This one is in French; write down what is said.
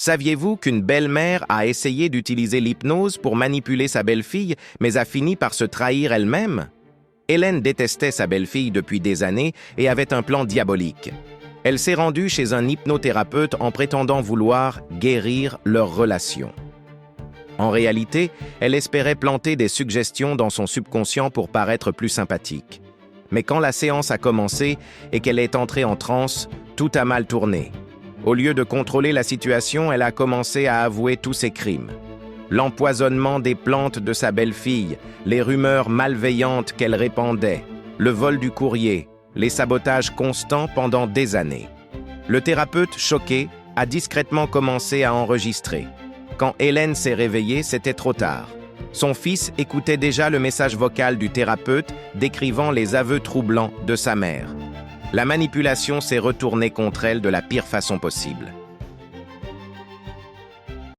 Saviez-vous qu'une belle-mère a essayé d'utiliser l'hypnose pour manipuler sa belle-fille, mais a fini par se trahir elle-même? Hélène détestait sa belle-fille depuis des années et avait un plan diabolique. Elle s'est rendue chez un hypnothérapeute en prétendant vouloir guérir leur relation. En réalité, elle espérait planter des suggestions dans son subconscient pour paraître plus sympathique. Mais quand la séance a commencé et qu'elle est entrée en transe, tout a mal tourné. Au lieu de contrôler la situation, elle a commencé à avouer tous ses crimes. L'empoisonnement des plantes de sa belle-fille, les rumeurs malveillantes qu'elle répandait, le vol du courrier, les sabotages constants pendant des années. Le thérapeute, choqué, a discrètement commencé à enregistrer. Quand Hélène s'est réveillée, c'était trop tard. Son fils écoutait déjà le message vocal du thérapeute décrivant les aveux troublants de sa mère. La manipulation s'est retournée contre elle de la pire façon possible.